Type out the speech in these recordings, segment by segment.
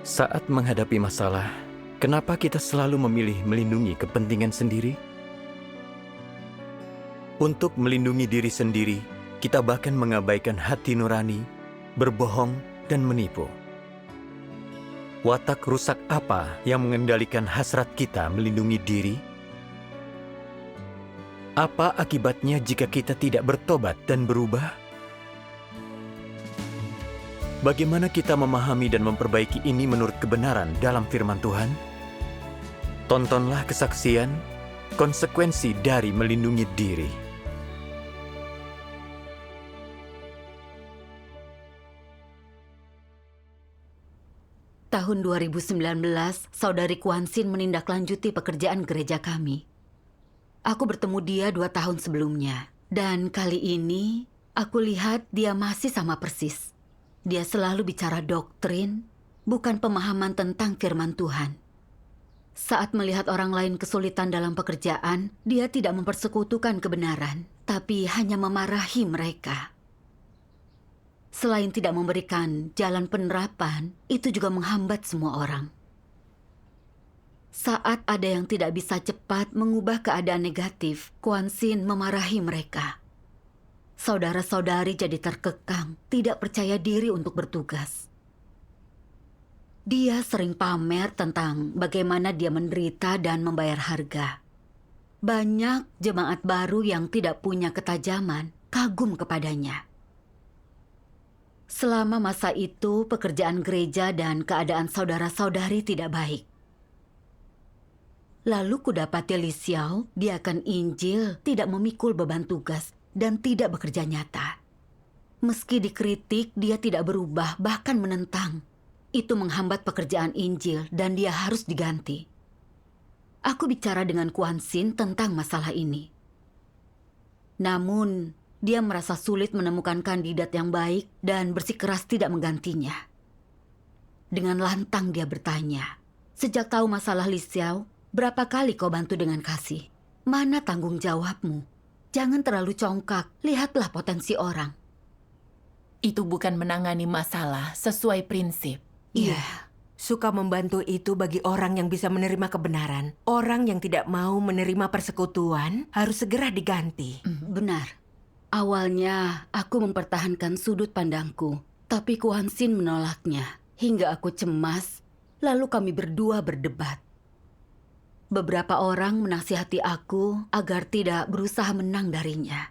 Saat menghadapi masalah, kenapa kita selalu memilih melindungi kepentingan sendiri? Untuk melindungi diri sendiri, kita bahkan mengabaikan hati nurani, berbohong, dan menipu. Watak rusak apa yang mengendalikan hasrat kita melindungi diri? Apa akibatnya jika kita tidak bertobat dan berubah? Bagaimana kita memahami dan memperbaiki ini menurut kebenaran dalam firman Tuhan? Tontonlah kesaksian, konsekuensi dari melindungi diri. Tahun 2019, Saudari Kwansin menindaklanjuti pekerjaan gereja kami. Aku bertemu dia 2 tahun sebelumnya. Dan kali ini, aku lihat dia masih sama persis. Dia selalu bicara doktrin, bukan pemahaman tentang firman Tuhan. Saat melihat orang lain kesulitan dalam pekerjaan, dia tidak mempersekutukan kebenaran, tapi hanya memarahi mereka. Selain tidak memberikan jalan penerapan, itu juga menghambat semua orang. Saat ada yang tidak bisa cepat mengubah keadaan negatif, Kwansin memarahi mereka. Saudara-saudari jadi terkekang, tidak percaya diri untuk bertugas. Dia sering pamer tentang bagaimana dia menderita dan membayar harga. Banyak jemaat baru yang tidak punya ketajaman, kagum kepadanya. Selama masa itu, pekerjaan gereja dan keadaan saudara-saudari tidak baik. Lalu kudapati Li Xiao, dia akan Injil, tidak memikul beban tugas, dan tidak bekerja nyata. Meski dikritik, dia tidak berubah, bahkan menentang. Itu menghambat pekerjaan Injil, dan dia harus diganti. Aku bicara dengan Kwansin tentang masalah ini. Namun, dia merasa sulit menemukan kandidat yang baik dan bersikeras tidak menggantinya. Dengan lantang dia bertanya, "Sejak tahu masalah Li Xiao, berapa kali kau bantu dengan kasih? Mana tanggung jawabmu? Jangan terlalu congkak, lihatlah potensi orang." Itu bukan menangani masalah sesuai prinsip. Iya, suka membantu itu bagi orang yang bisa menerima kebenaran. Orang yang tidak mau menerima persekutuan harus segera diganti. Benar. Awalnya, aku mempertahankan sudut pandangku, tapi Kwansin menolaknya. Hingga aku cemas, lalu kami berdua berdebat. Beberapa orang menasihati aku agar tidak berusaha menang darinya.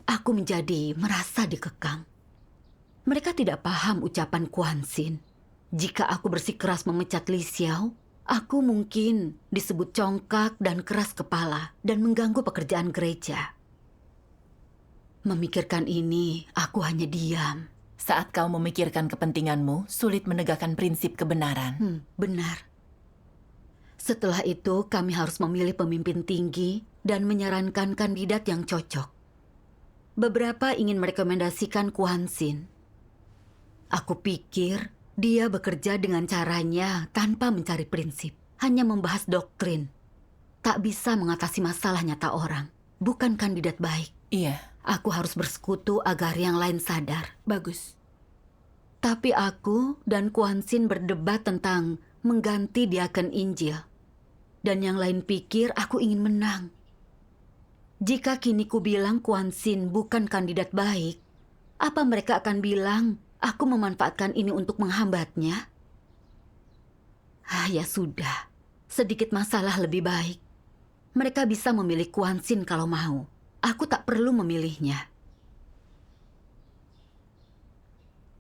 Aku menjadi merasa dikekang. Mereka tidak paham ucapan Kwansin. Jika aku bersikeras memecat Li Xiao, aku mungkin disebut congkak dan keras kepala dan mengganggu pekerjaan gereja. Memikirkan ini, aku hanya diam. Saat kau memikirkan kepentinganmu, sulit menegakkan prinsip kebenaran. Benar. Setelah itu, kami harus memilih pemimpin tinggi dan menyarankan kandidat yang cocok. Beberapa ingin merekomendasikan Kwansin. Aku pikir dia bekerja dengan caranya tanpa mencari prinsip, hanya membahas doktrin. Tak bisa mengatasi masalah nyata orang, bukan kandidat baik. Iya. Aku harus bersekutu agar yang lain sadar. Bagus. Tapi aku dan Kwansin berdebat tentang mengganti diaken Injil. Dan yang lain pikir aku ingin menang. Jika kini ku bilang Kwansin bukan kandidat baik, apa mereka akan bilang aku memanfaatkan ini untuk menghambatnya? Ya sudah, sedikit masalah lebih baik. Mereka bisa memilih Kwansin kalau mau. Aku tak perlu memilihnya.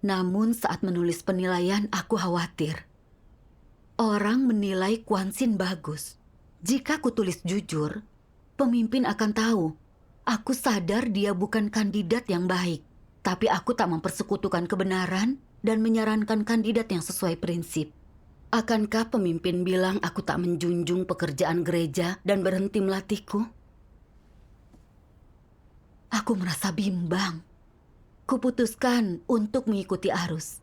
Namun saat menulis penilaian, aku khawatir. Orang menilai Kwansin bagus. Jika ku tulis jujur, pemimpin akan tahu. Aku sadar dia bukan kandidat yang baik. Tapi aku tak mempersekutukan kebenaran dan menyarankan kandidat yang sesuai prinsip. Akankah pemimpin bilang aku tak menjunjung pekerjaan gereja dan berhenti melatihku? Aku merasa bimbang. Kuputuskan untuk mengikuti arus.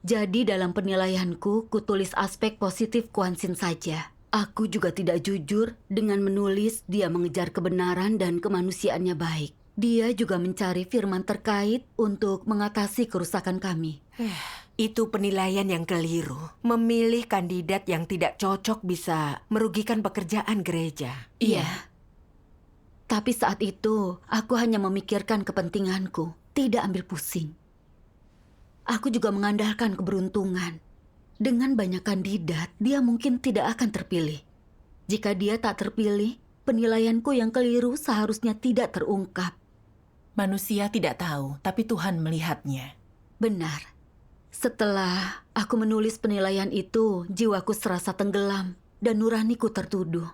Jadi dalam penilaianku, kutulis aspek positif Kwansin saja. Aku juga tidak jujur dengan menulis dia mengejar kebenaran dan kemanusiaannya baik. Dia juga mencari firman terkait untuk mengatasi kerusakan kami. Itu penilaian yang keliru. Memilih kandidat yang tidak cocok bisa merugikan pekerjaan gereja. Iya. Tapi saat itu, aku hanya memikirkan kepentinganku, tidak ambil pusing. Aku juga mengandalkan keberuntungan. Dengan banyak kandidat, dia mungkin tidak akan terpilih. Jika dia tak terpilih, penilaianku yang keliru seharusnya tidak terungkap. Manusia tidak tahu, tapi Tuhan melihatnya. Benar. Setelah aku menulis penilaian itu, jiwaku serasa tenggelam dan nuraniku tertuduh.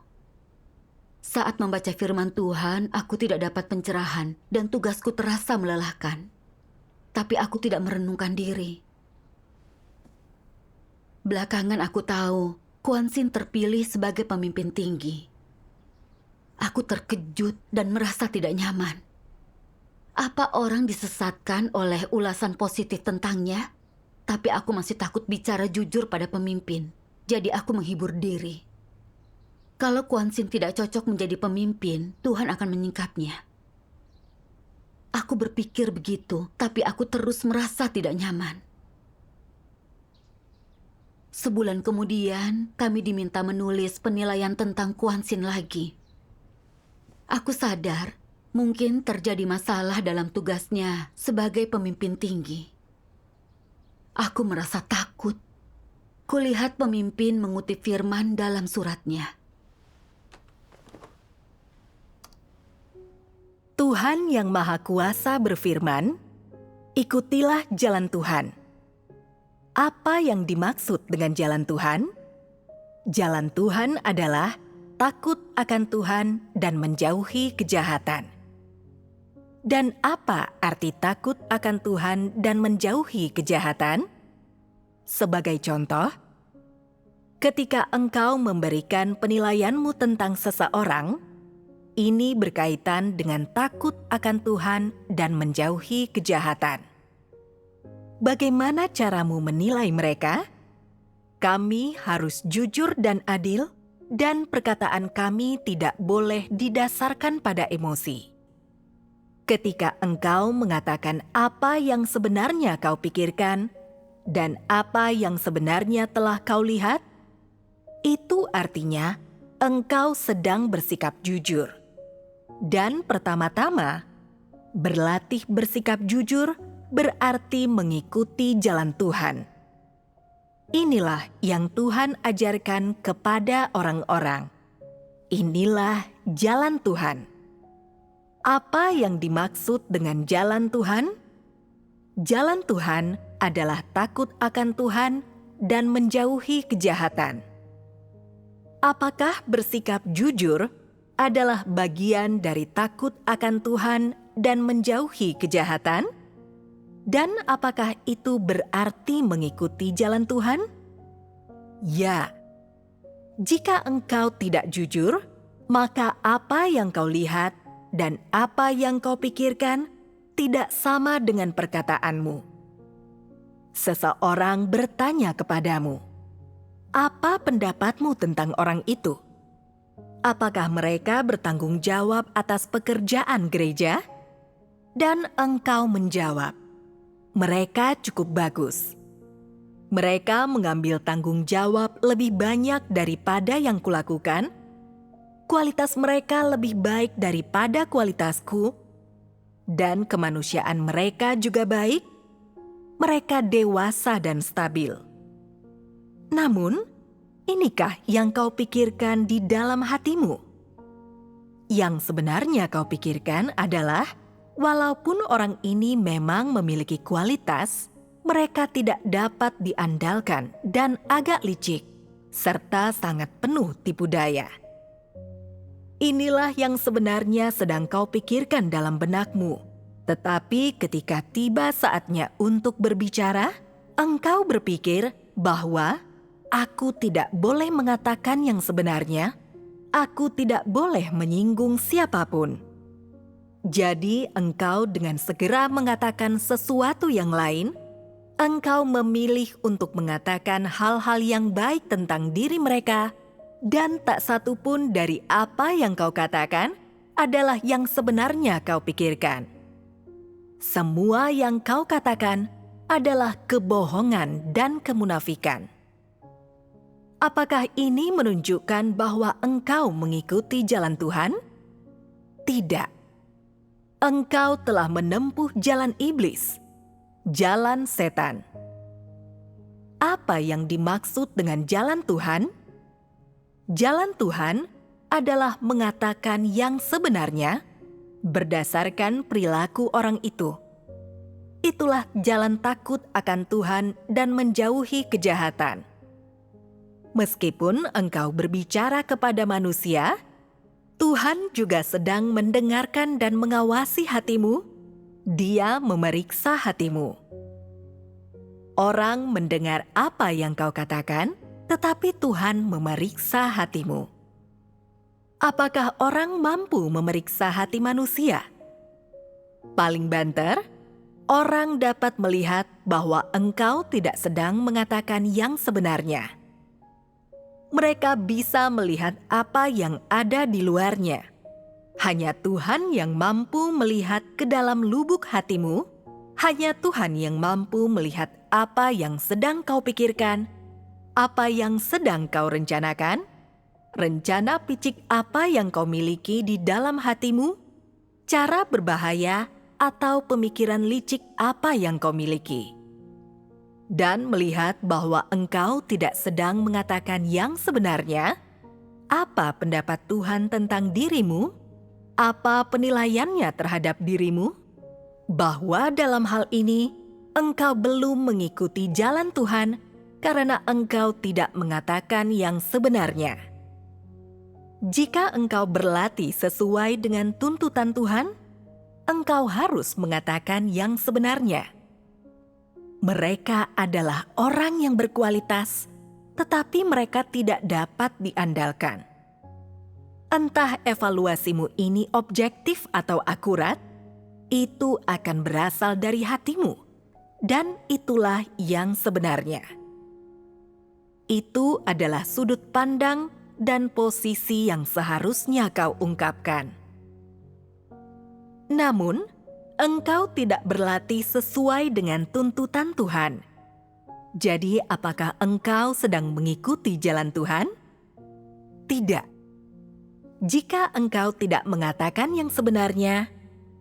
Saat membaca firman Tuhan, aku tidak dapat pencerahan dan tugasku terasa melelahkan. Tapi aku tidak merenungkan diri. Belakangan aku tahu, Kuan Sin terpilih sebagai pemimpin tinggi. Aku terkejut dan merasa tidak nyaman. Apa orang disesatkan oleh ulasan positif tentangnya? Tapi aku masih takut bicara jujur pada pemimpin. Jadi aku menghibur diri. Kalau Kuan Sin tidak cocok menjadi pemimpin, Tuhan akan menyingkapnya. Aku berpikir begitu, tapi aku terus merasa tidak nyaman. Sebulan kemudian, kami diminta menulis penilaian tentang Kuan Sin lagi. Aku sadar, mungkin terjadi masalah dalam tugasnya sebagai pemimpin tinggi. Aku merasa takut. Kulihat pemimpin mengutip firman dalam suratnya. Tuhan yang Maha Kuasa berfirman, "Ikutilah jalan Tuhan." Apa yang dimaksud dengan jalan Tuhan? Jalan Tuhan adalah takut akan Tuhan dan menjauhi kejahatan. Dan apa arti takut akan Tuhan dan menjauhi kejahatan? Sebagai contoh, ketika engkau memberikan penilaianmu tentang seseorang, ini berkaitan dengan takut akan Tuhan dan menjauhi kejahatan. Bagaimana caramu menilai mereka? Kami harus jujur dan adil, dan perkataan kami tidak boleh didasarkan pada emosi. Ketika engkau mengatakan apa yang sebenarnya kau pikirkan dan apa yang sebenarnya telah kau lihat, itu artinya engkau sedang bersikap jujur. Dan pertama-tama, berlatih bersikap jujur berarti mengikuti jalan Tuhan. Inilah yang Tuhan ajarkan kepada orang-orang. Inilah jalan Tuhan. Apa yang dimaksud dengan jalan Tuhan? Jalan Tuhan adalah takut akan Tuhan dan menjauhi kejahatan. Apakah bersikap jujur adalah bagian dari takut akan Tuhan dan menjauhi kejahatan? Dan apakah itu berarti mengikuti jalan Tuhan? Ya. Jika engkau tidak jujur, maka apa yang kau lihat dan apa yang kau pikirkan tidak sama dengan perkataanmu. Seseorang bertanya kepadamu, "Apa pendapatmu tentang orang itu?" Apakah mereka bertanggung jawab atas pekerjaan gereja? Dan engkau menjawab, "Mereka cukup bagus. Mereka mengambil tanggung jawab lebih banyak daripada yang kulakukan. Kualitas mereka lebih baik daripada kualitasku. Dan kemanusiaan mereka juga baik. Mereka dewasa dan stabil." Namun, inikah yang kau pikirkan di dalam hatimu? Yang sebenarnya kau pikirkan adalah, walaupun orang ini memang memiliki kualitas, mereka tidak dapat diandalkan dan agak licik, serta sangat penuh tipu daya. Inilah yang sebenarnya sedang kau pikirkan dalam benakmu. Tetapi ketika tiba saatnya untuk berbicara, engkau berpikir bahwa aku tidak boleh mengatakan yang sebenarnya, aku tidak boleh menyinggung siapapun. Jadi engkau dengan segera mengatakan sesuatu yang lain, engkau memilih untuk mengatakan hal-hal yang baik tentang diri mereka, dan tak satu pun dari apa yang kau katakan adalah yang sebenarnya kau pikirkan. Semua yang kau katakan adalah kebohongan dan kemunafikan. Apakah ini menunjukkan bahwa engkau mengikuti jalan Tuhan? Tidak. Engkau telah menempuh jalan iblis, jalan setan. Apa yang dimaksud dengan jalan Tuhan? Jalan Tuhan adalah mengatakan yang sebenarnya berdasarkan perilaku orang itu. Itulah jalan takut akan Tuhan dan menjauhi kejahatan. Meskipun engkau berbicara kepada manusia, Tuhan juga sedang mendengarkan dan mengawasi hatimu. Dia memeriksa hatimu. Orang mendengar apa yang kau katakan, tetapi Tuhan memeriksa hatimu. Apakah orang mampu memeriksa hati manusia? Paling banter, orang dapat melihat bahwa engkau tidak sedang mengatakan yang sebenarnya. Mereka bisa melihat apa yang ada di luarnya. Hanya Tuhan yang mampu melihat ke dalam lubuk hatimu. Hanya Tuhan yang mampu melihat apa yang sedang kau pikirkan, apa yang sedang kau rencanakan, rencana picik apa yang kau miliki di dalam hatimu, cara berbahaya atau pemikiran licik apa yang kau miliki. Dan melihat bahwa engkau tidak sedang mengatakan yang sebenarnya, apa pendapat Tuhan tentang dirimu? Apa penilaiannya terhadap dirimu? Bahwa dalam hal ini, engkau belum mengikuti jalan Tuhan karena engkau tidak mengatakan yang sebenarnya. Jika engkau berlatih sesuai dengan tuntutan Tuhan, engkau harus mengatakan yang sebenarnya. Mereka adalah orang yang berkualitas, tetapi mereka tidak dapat diandalkan. Entah evaluasimu ini objektif atau akurat, itu akan berasal dari hatimu, dan itulah yang sebenarnya. Itu adalah sudut pandang dan posisi yang seharusnya kau ungkapkan. Namun, engkau tidak berlatih sesuai dengan tuntutan Tuhan. Jadi, apakah engkau sedang mengikuti jalan Tuhan? Tidak. Jika engkau tidak mengatakan yang sebenarnya,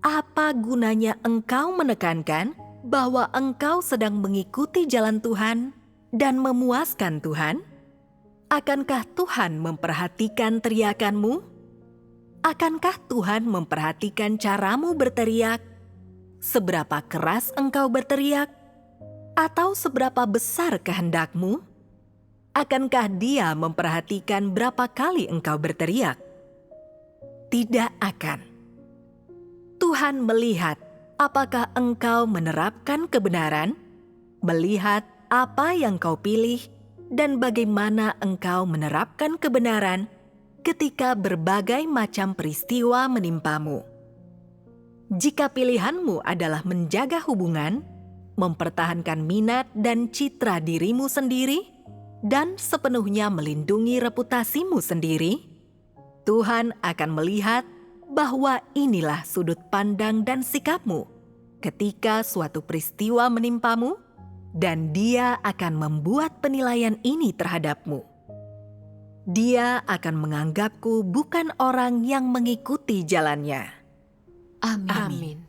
apa gunanya engkau menekankan bahwa engkau sedang mengikuti jalan Tuhan dan memuaskan Tuhan? Akankah Tuhan memperhatikan teriakanmu? Akankah Tuhan memperhatikan caramu berteriak? Seberapa keras engkau berteriak? Atau seberapa besar kehendakmu? Akankah Dia memperhatikan berapa kali engkau berteriak? Tidak akan. Tuhan melihat apakah engkau menerapkan kebenaran, melihat apa yang kau pilih, dan bagaimana engkau menerapkan kebenaran ketika berbagai macam peristiwa menimpamu. Jika pilihanmu adalah menjaga hubungan, mempertahankan minat dan citra dirimu sendiri, dan sepenuhnya melindungi reputasimu sendiri, Tuhan akan melihat bahwa inilah sudut pandang dan sikapmu ketika suatu peristiwa menimpamu, dan Dia akan membuat penilaian ini terhadapmu. Dia akan menganggapku bukan orang yang mengikuti jalannya. Amin.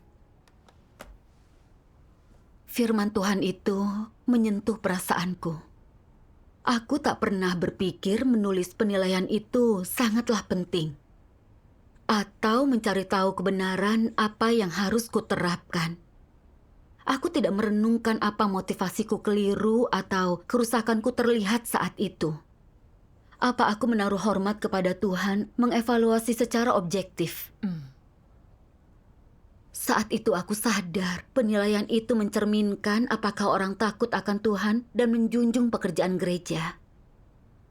Firman Tuhan itu menyentuh perasaanku. Aku tak pernah berpikir menulis penilaian itu sangatlah penting. Atau mencari tahu kebenaran apa yang harus kuterapkan. Aku tidak merenungkan apa motivasiku keliru atau kerusakanku terlihat saat itu. Apa aku menaruh hormat kepada Tuhan mengevaluasi secara objektif. Saat itu aku sadar penilaian itu mencerminkan apakah orang takut akan Tuhan dan menjunjung pekerjaan gereja.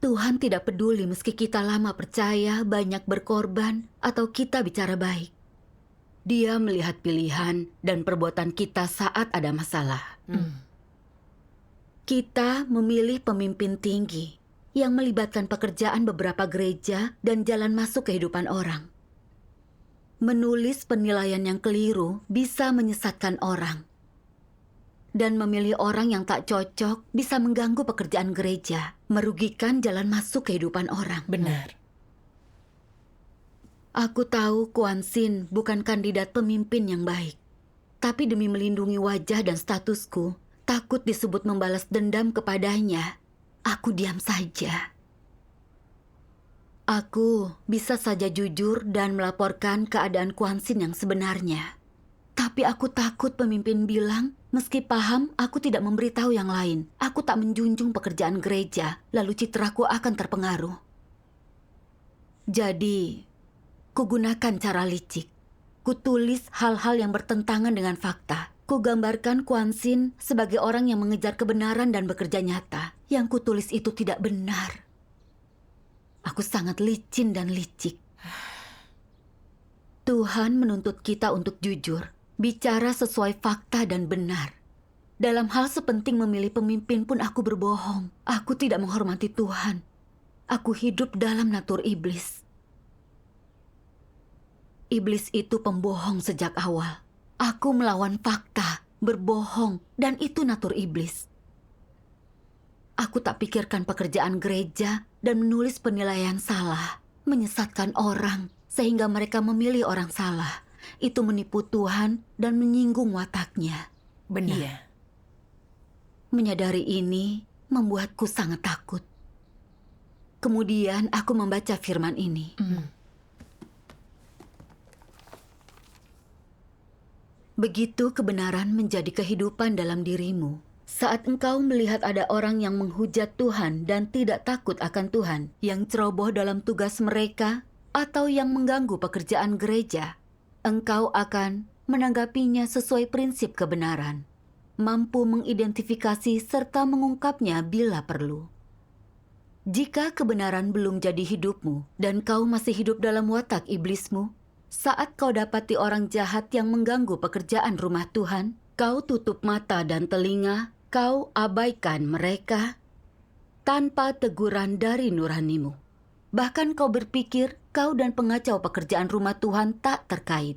Tuhan tidak peduli meski kita lama percaya, banyak berkorban, atau kita bicara baik. Dia melihat pilihan dan perbuatan kita saat ada masalah. Kita memilih pemimpin tinggi yang melibatkan pekerjaan beberapa gereja dan jalan masuk kehidupan orang. Menulis penilaian yang keliru bisa menyesatkan orang. Dan memilih orang yang tak cocok bisa mengganggu pekerjaan gereja, merugikan jalan masuk kehidupan orang. Benar. Aku tahu Kuan Sin bukan kandidat pemimpin yang baik. Tapi demi melindungi wajah dan statusku, takut disebut membalas dendam kepadanya, aku diam saja. Aku bisa saja jujur dan melaporkan keadaan Kuan Sin yang sebenarnya. Tapi aku takut pemimpin bilang, meski paham aku tidak memberitahu yang lain. Aku tak menjunjung pekerjaan gereja, lalu citraku akan terpengaruh. Jadi, kugunakan cara licik. Kutulis hal-hal yang bertentangan dengan fakta. Kugambarkan Kuan Sin sebagai orang yang mengejar kebenaran dan bekerja nyata. Yang kutulis itu tidak benar. Aku sangat licin dan licik. Tuhan menuntut kita untuk jujur. Bicara sesuai fakta dan benar. Dalam hal sepenting memilih pemimpin pun aku berbohong. Aku tidak menghormati Tuhan. Aku hidup dalam natur iblis. Iblis itu pembohong sejak awal. Aku melawan fakta, berbohong, dan itu natur iblis. Aku tak pikirkan pekerjaan gereja dan menulis penilaian salah, menyesatkan orang sehingga mereka memilih orang salah. Itu menipu Tuhan dan menyinggung wataknya. Benar. Iya. Menyadari ini membuatku sangat takut. Kemudian aku membaca firman ini. Begitu kebenaran menjadi kehidupan dalam dirimu. Saat engkau melihat ada orang yang menghujat Tuhan dan tidak takut akan Tuhan, yang ceroboh dalam tugas mereka, atau yang mengganggu pekerjaan gereja, engkau akan menanggapinya sesuai prinsip kebenaran, mampu mengidentifikasi serta mengungkapnya bila perlu. Jika kebenaran belum jadi hidupmu dan kau masih hidup dalam watak iblismu, saat kau dapati orang jahat yang mengganggu pekerjaan rumah Tuhan, kau tutup mata dan telinga, kau abaikan mereka tanpa teguran dari nuranimu. Bahkan kau berpikir kau dan pengacau pekerjaan rumah Tuhan tak terkait.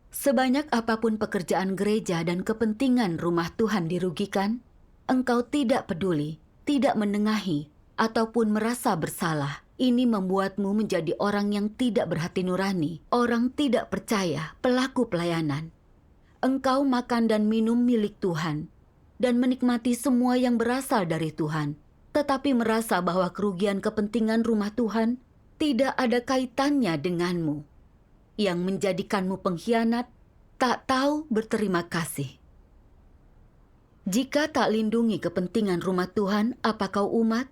Sebanyak apapun pekerjaan gereja dan kepentingan rumah Tuhan dirugikan, engkau tidak peduli, tidak menengahi, ataupun merasa bersalah. Ini membuatmu menjadi orang yang tidak berhati nurani, orang tidak percaya, pelaku pelayanan. Engkau makan dan minum milik Tuhan, dan menikmati semua yang berasal dari Tuhan, tetapi merasa bahwa kerugian kepentingan rumah Tuhan tidak ada kaitannya denganmu, yang menjadikanmu pengkhianat, tak tahu berterima kasih. Jika tak lindungi kepentingan rumah Tuhan, apa kau umat?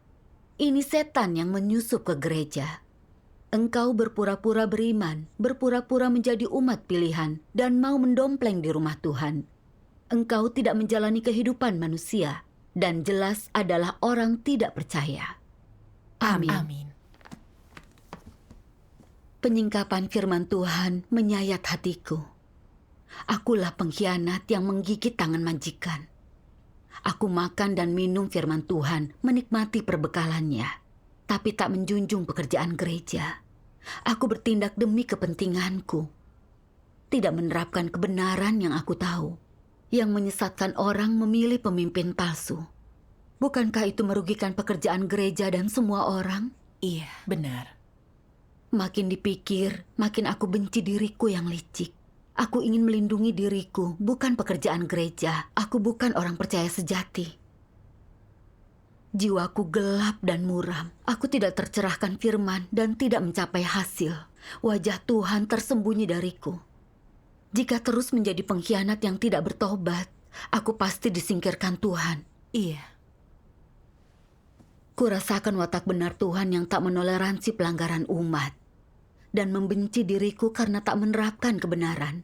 Ini setan yang menyusup ke gereja. Engkau berpura-pura beriman, berpura-pura menjadi umat pilihan, dan mau mendompleng di rumah Tuhan. Engkau tidak menjalani kehidupan manusia, dan jelas adalah orang tidak percaya. Amin. Amin. Penyingkapan firman Tuhan menyayat hatiku. Akulah pengkhianat yang menggigit tangan majikan. Aku makan dan minum firman Tuhan, menikmati perbekalannya, tapi tak menjunjung pekerjaan gereja. Aku bertindak demi kepentinganku, tidak menerapkan kebenaran yang aku tahu, yang menyesatkan orang memilih pemimpin palsu. Bukankah itu merugikan pekerjaan gereja dan semua orang? Iya, benar. Makin dipikir, makin aku benci diriku yang licik. Aku ingin melindungi diriku, bukan pekerjaan gereja. Aku bukan orang percaya sejati. Jiwaku gelap dan muram. Aku tidak tercerahkan firman dan tidak mencapai hasil. Wajah Tuhan tersembunyi dariku. Jika terus menjadi pengkhianat yang tidak bertobat, aku pasti disingkirkan Tuhan. Iya. Kurasakan watak benar Tuhan yang tak menoleransi pelanggaran umat dan membenci diriku karena tak menerapkan kebenaran.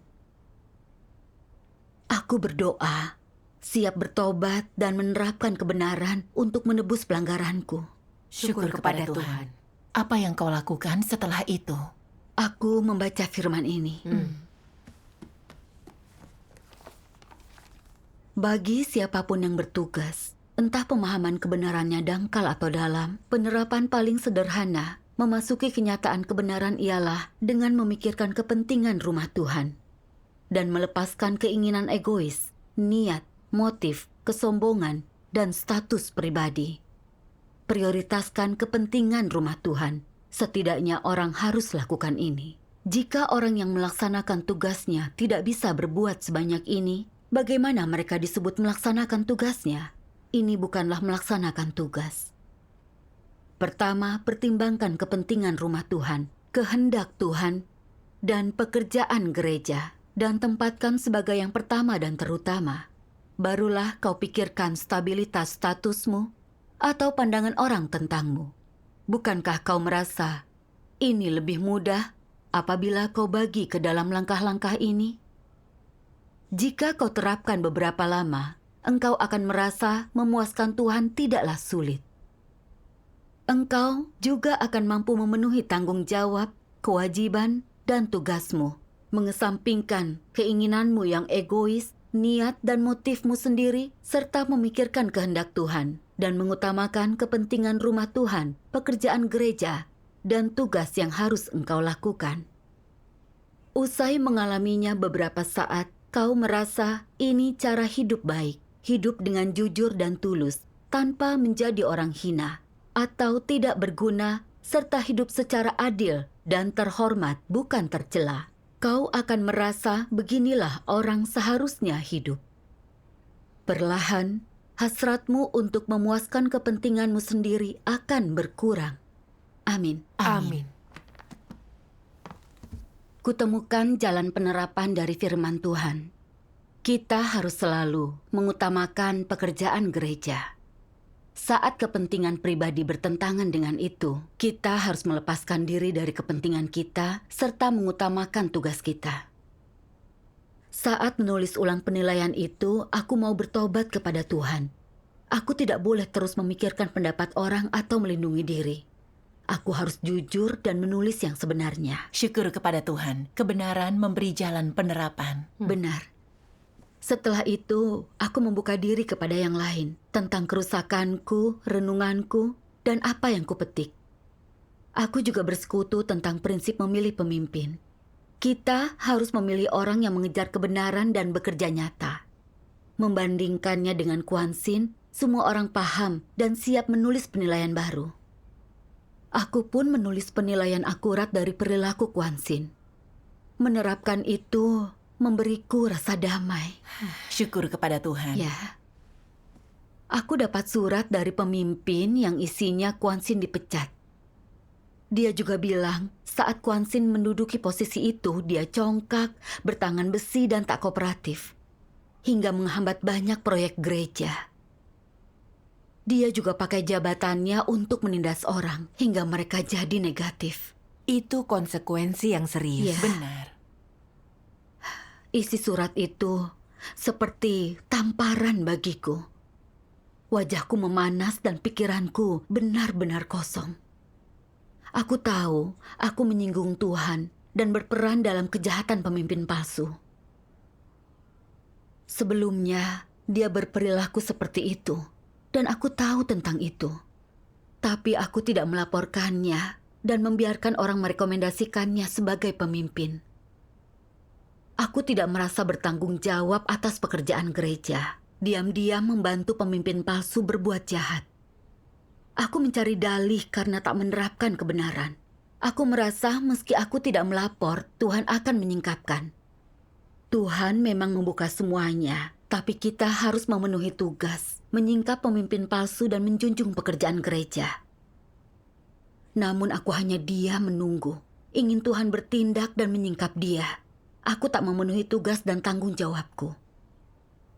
Aku berdoa, siap bertobat dan menerapkan kebenaran untuk menebus pelanggaranku. Syukur kepada Tuhan. Apa yang kau lakukan setelah itu? Aku membaca firman ini. Bagi siapapun yang bertugas, entah pemahaman kebenarannya dangkal atau dalam, penerapan paling sederhana memasuki kenyataan kebenaran ialah dengan memikirkan kepentingan rumah Tuhan dan melepaskan keinginan egois, niat, motif, kesombongan, dan status pribadi. Prioritaskan kepentingan rumah Tuhan. Setidaknya orang harus lakukan ini. Jika orang yang melaksanakan tugasnya tidak bisa berbuat sebanyak ini, bagaimana mereka disebut melaksanakan tugasnya? Ini bukanlah melaksanakan tugas. Pertama, pertimbangkan kepentingan rumah Tuhan, kehendak Tuhan, dan pekerjaan gereja, dan tempatkan sebagai yang pertama dan terutama. Barulah kau pikirkan stabilitas statusmu atau pandangan orang tentangmu. Bukankah kau merasa ini lebih mudah apabila kau bagi ke dalam langkah-langkah ini? Jika kau terapkan beberapa lama, engkau akan merasa memuaskan Tuhan tidaklah sulit. Engkau juga akan mampu memenuhi tanggung jawab, kewajiban, dan tugasmu, mengesampingkan keinginanmu yang egois, niat dan motifmu sendiri, serta memikirkan kehendak Tuhan, dan mengutamakan kepentingan rumah Tuhan, pekerjaan gereja, dan tugas yang harus engkau lakukan. Usai mengalaminya beberapa saat, kau merasa ini cara hidup baik, hidup dengan jujur dan tulus, tanpa menjadi orang hina, atau tidak berguna, serta hidup secara adil dan terhormat, bukan tercela. Kau akan merasa beginilah orang seharusnya hidup. Perlahan, hasratmu untuk memuaskan kepentinganmu sendiri akan berkurang. Amin. Amin. Kutemukan jalan penerapan dari firman Tuhan. Kita harus selalu mengutamakan pekerjaan gereja. Saat kepentingan pribadi bertentangan dengan itu, kita harus melepaskan diri dari kepentingan kita serta mengutamakan tugas kita. Saat menulis ulang penilaian itu, aku mau bertobat kepada Tuhan. Aku tidak boleh terus memikirkan pendapat orang atau melindungi diri. Aku harus jujur dan menulis yang sebenarnya. Syukur kepada Tuhan, kebenaran memberi jalan penerapan. Benar. Setelah itu, aku membuka diri kepada yang lain tentang kerusakanku, renunganku, dan apa yang kupetik. Aku juga bersekutu tentang prinsip memilih pemimpin. Kita harus memilih orang yang mengejar kebenaran dan bekerja nyata. Membandingkannya dengan Kuan Sin, semua orang paham dan siap menulis penilaian baru. Aku pun menulis penilaian akurat dari perilaku Kuan Sin. Menerapkan itu memberiku rasa damai. Syukur kepada Tuhan. Ya. Aku dapat surat dari pemimpin yang isinya Kuan Sin dipecat. Dia juga bilang saat Kuan Sin menduduki posisi itu, dia congkak, bertangan besi dan tak kooperatif, hingga menghambat banyak proyek gereja. Dia juga pakai jabatannya untuk menindas orang, hingga mereka jadi negatif. Itu konsekuensi yang serius. Ya. Benar. Isi surat itu seperti tamparan bagiku. Wajahku memanas dan pikiranku benar-benar kosong. Aku tahu aku menyinggung Tuhan dan berperan dalam kejahatan pemimpin palsu. Sebelumnya, dia berperilaku seperti itu, dan aku tahu tentang itu. Tapi aku tidak melaporkannya dan membiarkan orang merekomendasikannya sebagai pemimpin. Aku tidak merasa bertanggung jawab atas pekerjaan gereja. Diam-diam membantu pemimpin palsu berbuat jahat. Aku mencari dalih karena tak menerapkan kebenaran. Aku merasa meski aku tidak melapor, Tuhan akan menyingkapkan. Tuhan memang membuka semuanya, tapi kita harus memenuhi tugas, menyingkap pemimpin palsu dan menjunjung pekerjaan gereja. Namun aku hanya diam menunggu, ingin Tuhan bertindak dan menyingkap dia. Aku tak memenuhi tugas dan tanggung jawabku.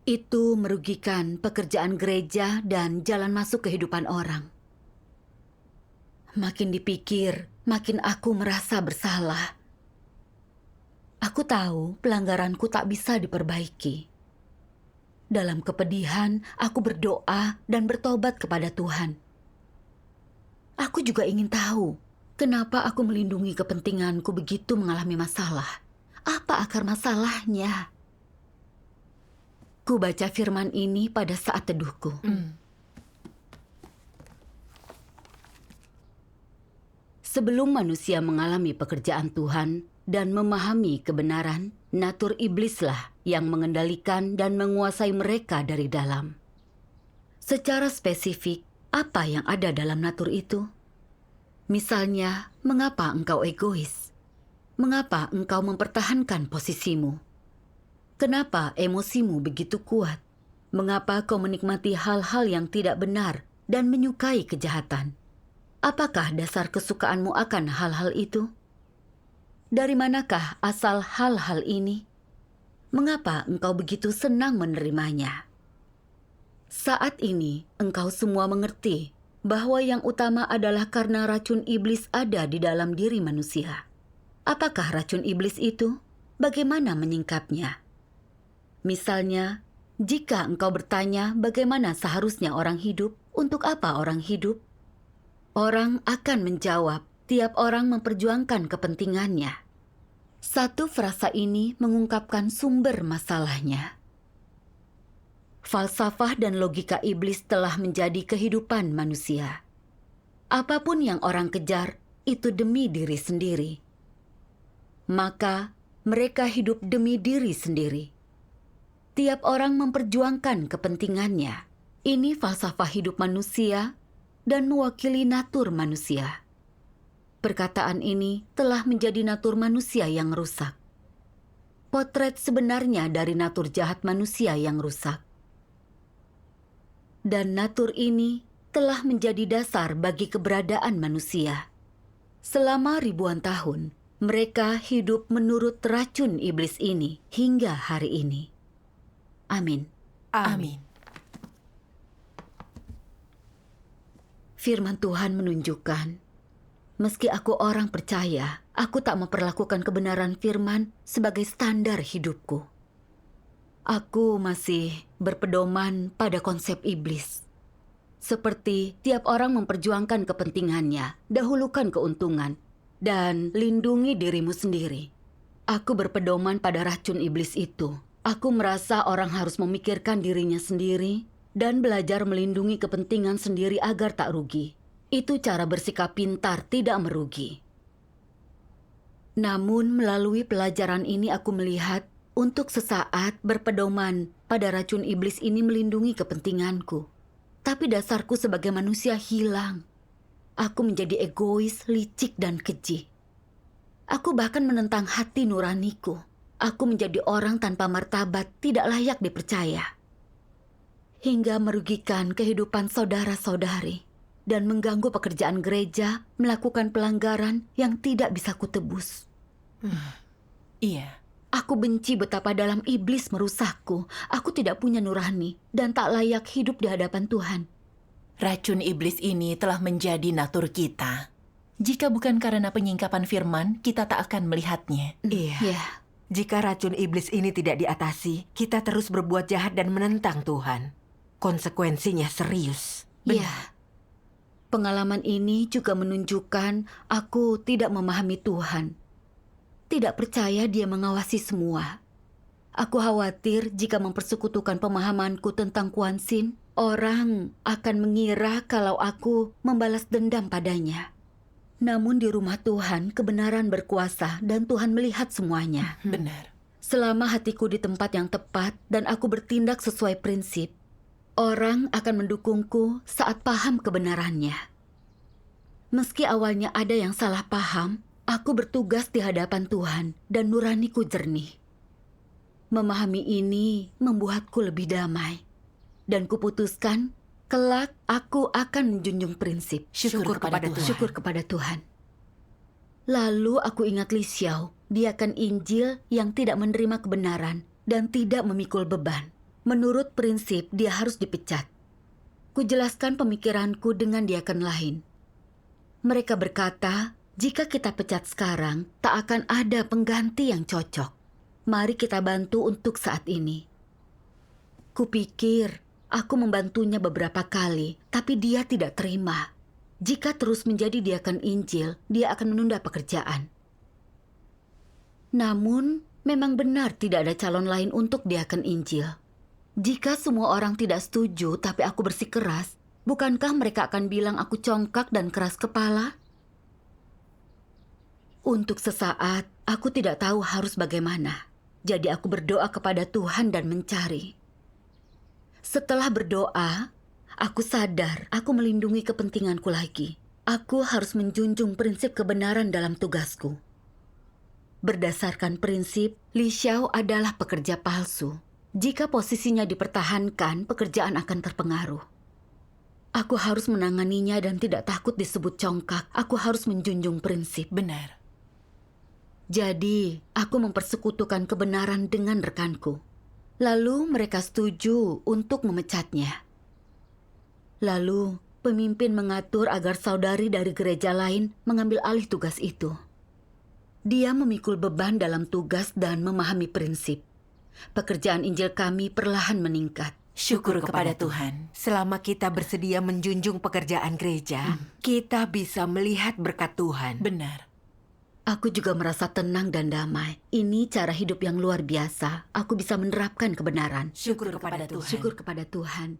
Itu merugikan pekerjaan gereja dan jalan masuk kehidupan orang. Makin dipikir, makin aku merasa bersalah. Aku tahu pelanggaranku tak bisa diperbaiki. Dalam kepedihan, aku berdoa dan bertobat kepada Tuhan. Aku juga ingin tahu, kenapa aku melindungi kepentinganku begitu mengalami masalah. Apa akar masalahnya? Ku baca firman ini pada saat teduhku. Sebelum manusia mengalami pekerjaan Tuhan dan memahami kebenaran, natur iblislah yang mengendalikan dan menguasai mereka dari dalam. Secara spesifik, apa yang ada dalam natur itu? Misalnya, mengapa engkau egois? Mengapa engkau mempertahankan posisimu? Kenapa emosimu begitu kuat? Mengapa kau menikmati hal-hal yang tidak benar dan menyukai kejahatan? Apakah dasar kesukaanmu akan hal-hal itu? Dari manakah asal hal-hal ini? Mengapa engkau begitu senang menerimanya? Saat ini, engkau semua mengerti bahwa yang utama adalah karena racun iblis ada di dalam diri manusia. Apakah racun iblis itu? Bagaimana menyingkapnya? Misalnya, jika engkau bertanya bagaimana seharusnya orang hidup, untuk apa orang hidup? Orang akan menjawab, tiap orang memperjuangkan kepentingannya. Satu frasa ini mengungkapkan sumber masalahnya. Falsafah dan logika iblis telah menjadi kehidupan manusia. Apapun yang orang kejar, itu demi diri sendiri. Maka, mereka hidup demi diri sendiri. Tiap orang memperjuangkan kepentingannya. Ini falsafah hidup manusia dan mewakili natur manusia. Perkataan ini telah menjadi natur manusia yang rusak. Potret sebenarnya dari natur jahat manusia yang rusak. Dan natur ini telah menjadi dasar bagi keberadaan manusia. Selama ribuan tahun, mereka hidup menurut racun iblis ini hingga hari ini. Amin. Amin. Firman Tuhan menunjukkan, meski aku orang percaya, aku tak memperlakukan kebenaran firman sebagai standar hidupku. Aku masih berpedoman pada konsep iblis. Seperti tiap orang memperjuangkan kepentingannya, dahulukan keuntungan, dan lindungi dirimu sendiri. Aku berpedoman pada racun iblis itu. Aku merasa orang harus memikirkan dirinya sendiri dan belajar melindungi kepentingan sendiri agar tak rugi. Itu cara bersikap pintar, tidak merugi. Namun melalui pelajaran ini aku melihat untuk sesaat berpedoman pada racun iblis ini melindungi kepentinganku. Tapi dasarku sebagai manusia hilang. Aku menjadi egois, licik, dan keji. Aku bahkan menentang hati nuraniku. Aku menjadi orang tanpa martabat, tidak layak dipercaya. Hingga merugikan kehidupan saudara-saudari dan mengganggu pekerjaan gereja, melakukan pelanggaran yang tidak bisa kutebus. Iya. Aku benci betapa dalam iblis merusakku. Aku tidak punya nurani dan tak layak hidup di hadapan Tuhan. Racun iblis ini telah menjadi natur kita. Jika bukan karena penyingkapan firman, kita tak akan melihatnya. Iya. Ya, Jika racun iblis ini tidak diatasi, kita terus berbuat jahat dan menentang Tuhan. Konsekuensinya serius. ya. Pengalaman ini juga menunjukkan aku tidak memahami Tuhan. Tidak percaya Dia mengawasi semua. Aku khawatir jika mempersekutukan pemahamanku tentang Kuan Sin, orang akan mengira kalau aku membalas dendam padanya. Namun di rumah Tuhan, kebenaran berkuasa dan Tuhan melihat semuanya. Benar. Selama hatiku di tempat yang tepat dan aku bertindak sesuai prinsip, orang akan mendukungku saat paham kebenarannya. Meski awalnya ada yang salah paham, aku bertugas di hadapan Tuhan dan nuraniku jernih. Memahami ini membuatku lebih damai. Dan kuputuskan, kelak aku akan menjunjung prinsip. Syukur kepada Tuhan. Syukur kepada Tuhan. Lalu aku ingat Li Xiao, dia kan Injil yang tidak menerima kebenaran dan tidak memikul beban. Menurut prinsip, dia harus dipecat. Kujelaskan pemikiranku dengan diaken lain. Mereka berkata, jika kita pecat sekarang, tak akan ada pengganti yang cocok. Mari kita bantu untuk saat ini. Kupikir, aku membantunya beberapa kali, tapi dia tidak terima. Jika terus menjadi diaken Injil, dia akan menunda pekerjaan. Namun, memang benar tidak ada calon lain untuk diaken Injil. Jika semua orang tidak setuju, tapi aku bersikeras, bukankah mereka akan bilang aku congkak dan keras kepala? Untuk sesaat, aku tidak tahu harus bagaimana. Jadi aku berdoa kepada Tuhan dan mencari. Setelah berdoa, aku sadar aku melindungi kepentinganku lagi. Aku harus menjunjung prinsip kebenaran dalam tugasku. Berdasarkan prinsip, Li Xiao adalah pekerja palsu. Jika posisinya dipertahankan, pekerjaan akan terpengaruh. Aku harus menanganinya dan tidak takut disebut congkak. Aku harus menjunjung prinsip. Benar. Jadi, aku mempersekutukan kebenaran dengan rekanku. Lalu mereka setuju untuk memecatnya. Lalu, pemimpin mengatur agar saudari dari gereja lain mengambil alih tugas itu. Dia memikul beban dalam tugas dan memahami prinsip. Pekerjaan Injil kami perlahan meningkat. Syukur kepada Tuhan. Selama kita bersedia menjunjung pekerjaan gereja, kita bisa melihat berkat Tuhan. Benar. Aku juga merasa tenang dan damai. Ini cara hidup yang luar biasa. Aku bisa menerapkan kebenaran. Syukur kepada Tuhan. Syukur kepada Tuhan.